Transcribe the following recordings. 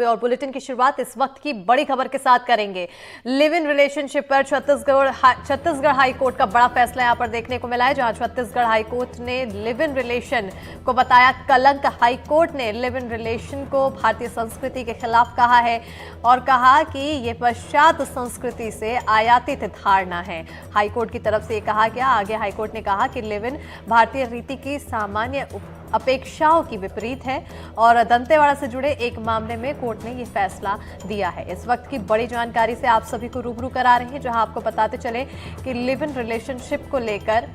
और बुलेटिन की शुरुआत इस वक्त की बड़ी खबर के साथ करेंगे। लिव इन रिलेशनशिप पर छत्तीसगढ़ हाई कोर्ट का बड़ा फैसला यहां पर देखने को मिला है, जहां छत्तीसगढ़ हाई कोर्ट ने लिव इन रिलेशन को बताया कलंक। हाई कोर्ट ने लिव इन रिलेशन को भारतीय संस्कृति के खिलाफ कहा है और कहा कि ये पश्चात संस्कृति से आयातित धारणा है। हाई कोर्ट की तरफ से ये कहा गया। आगे हाई कोर्ट ने कहा कि लिव इन भारतीय रीति की सामान्य अपेक्षाओं की विपरीत है और दंतेवाड़ा से जुड़े एक मामले में कोर्ट ने ये फैसला दिया है। इस वक्त की बड़ी जानकारी से आप सभी को रूबरू करा रहे हैं, जहां आपको बताते चले कि लिव इन रिलेशनशिप को लेकर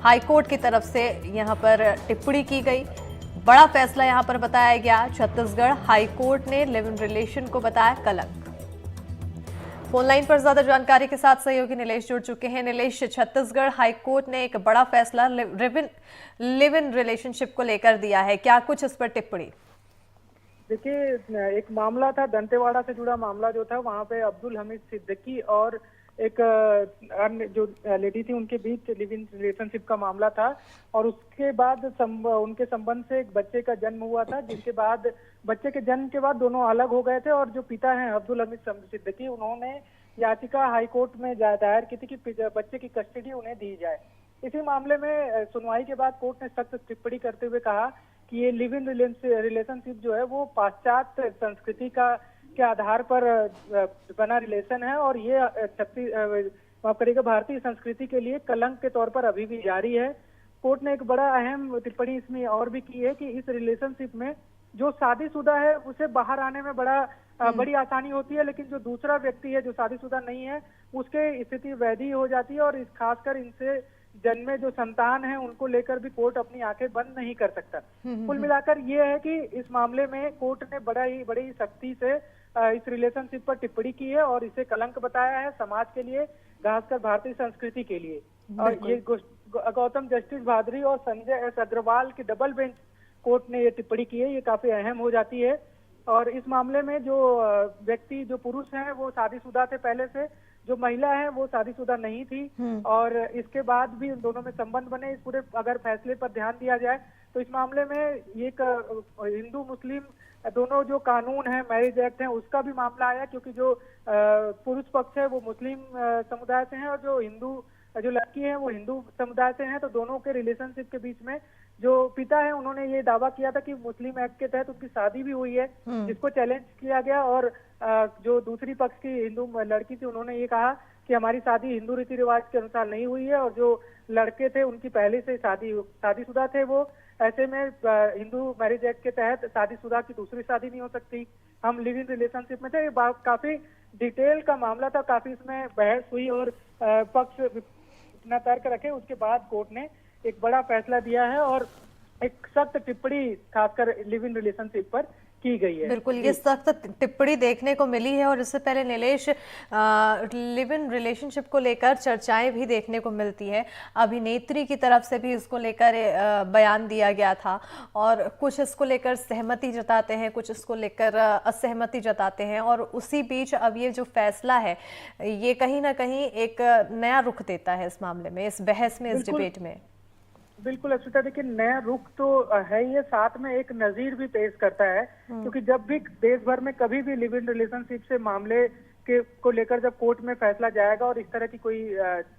हाई कोर्ट की तरफ से यहां पर टिप्पणी की गई। बड़ा फैसला यहां पर बताया गया। छत्तीसगढ़ हाई कोर्ट ने लिव इन रिलेशन को बताया कलंक। फोन लाइन पर ज्यादा जानकारी के साथ सहयोगी नीलेश जुड़ चुके हैं। नीलेश, छत्तीसगढ़ हाई कोर्ट ने एक बड़ा फैसला लिव इन रिलेशनशिप को लेकर दिया है, क्या कुछ इस पर टिप्पणी? देखिए, एक मामला था दंतेवाड़ा से जुड़ा मामला जो था, वहां पे अब्दुल हमीद सिद्दीकी और एक अन्य जो लेडी थी उनके बीच लिव इन रिलेशनशिप का मामला था और उसके बाद उनके संबंध से एक बच्चे का जन्म हुआ था, जिसके बाद बच्चे के जन्म के बाद दोनों अलग हो गए थे और जो पिता हैं अब्दुल हमीद सिद्दीकी, उन्होंने याचिका हाईकोर्ट में दायर की थी कि बच्चे की कस्टडी उन्हें दी जाए। इसी मामले में सुनवाई के बाद कोर्ट ने सख्त टिप्पणी करते हुए कहा कि ये लिव इन रिलेशनशिप जो है वो पाश्चात्य संस्कृति के आधार पर बना रिलेशन है और ये माफ करिएगा भारतीय संस्कृति के लिए कलंक के तौर पर अभी भी जारी है। कोर्ट ने एक बड़ा अहम टिप्पणी इसमें और भी की है कि इस रिलेशनशिप में जो शादीशुदा है उसे बाहर आने में बड़ी आसानी होती है, लेकिन जो दूसरा व्यक्ति है जो शादीशुदा नहीं है उसके स्थिति वैधी हो जाती है और खासकर इनसे जन्मे जो संतान है उनको लेकर भी कोर्ट अपनी आंखें बंद नहीं कर सकता। कुल मिलाकर ये है कि इस मामले में कोर्ट ने बड़ी सख्ती से इस रिलेशनशिप पर टिप्पणी की है और इसे कलंक बताया है समाज के लिए, खासकर भारतीय संस्कृति के लिए। और ये गौतम जस्टिस भादरी और संजय एस अग्रवाल की डबल बेंच कोर्ट ने ये टिप्पणी की है, ये काफी अहम हो जाती है। और इस मामले में जो व्यक्ति जो पुरुष हैं वो शादीशुदा थे पहले से, जो महिला है वो शादीशुदा नहीं थी और इसके बाद भी उन दोनों में संबंध बने। इस पूरे अगर फैसले पर ध्यान दिया जाए तो इस मामले में एक हिंदू मुस्लिम दोनों जो कानून है, मैरिज एक्ट है, उसका भी मामला आया, क्योंकि जो पुरुष पक्ष है वो मुस्लिम समुदाय से है और जो लड़की है वो हिंदू समुदाय से है। तो दोनों के रिलेशनशिप के बीच में जो पिता है उन्होंने ये दावा किया था कि मुस्लिम एक्ट के तहत उनकी शादी भी हुई है, जिसको चैलेंज किया गया और जो दूसरी पक्ष की हिंदू लड़की थी उन्होंने ये कहा कि हमारी शादी हिंदू रीति रिवाज के अनुसार नहीं हुई है और जो लड़के थे उनकी पहले से शादीशुदा थे। वो ऐसे में हिंदू मैरिज एक्ट के तहत शादीशुदा की दूसरी शादी नहीं हो सकती, हम लिव इन रिलेशनशिप में थे। ये काफी डिटेल का मामला था, काफी इसमें बहस हुई और पक्ष अपना तर्क रखे। उसके बाद कोर्ट ने एक बड़ा फैसला दिया है और एक सख्त टिप्पणी खासकर लिव इन रिलेशनशिप पर की गई है। बिल्कुल, ये सख्त टिप्पणी देखने को मिली है और इससे पहले नीलेश लिव इन रिलेशनशिप को लेकर चर्चाएं भी देखने को मिलती है। अभिनेत्री की तरफ से भी इसको लेकर बयान दिया गया था और कुछ इसको लेकर सहमति जताते हैं, कुछ इसको लेकर असहमति जताते हैं और उसी बीच अब ये जो फैसला है ये कहीं ना कहीं एक नया रुख देता है इस मामले में, इस बहस में, इस डिबेट में। बिल्कुल अक्षता, देखिए नया रुख तो है, ये साथ में एक नजीर भी पेश करता है, क्योंकि जब भी देश भर में कभी भी लिव इन रिलेशनशिप से मामले को लेकर जब कोर्ट में फैसला जाएगा और इस तरह की कोई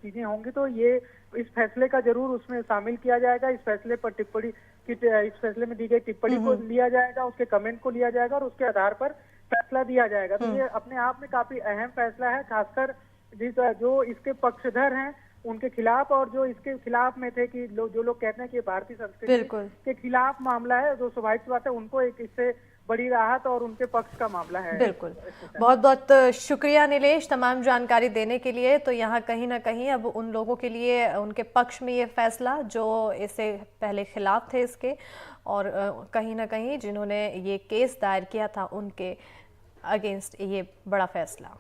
चीजें होंगी तो ये इस फैसले का जरूर उसमें शामिल किया जाएगा। इस फैसले पर इस फैसले में दी गई टिप्पणी को लिया जाएगा, उसके कमेंट को लिया जाएगा और उसके आधार पर फैसला दिया जाएगा। तो ये अपने आप में काफी अहम फैसला है, खासकर जो इसके पक्षधर हैं उनके खिलाफ और जो इसके खिलाफ में थे कि जो लोग कहते हैं कि भारतीय संस्कृति के खिलाफ मामला है, जो स्वाभाविक बात है उनको एक इससे बड़ी राहत और उनके पक्ष का मामला है। बिल्कुल, बहुत बहुत शुक्रिया नीलेश तमाम जानकारी देने के लिए। तो यहाँ कहीं ना कहीं अब उन लोगों के लिए उनके पक्ष में ये फैसला जो इससे पहले खिलाफ थे इसके और कहीं ना कहीं जिन्होंने ये केस दायर किया था उनके अगेंस्ट ये बड़ा फैसला।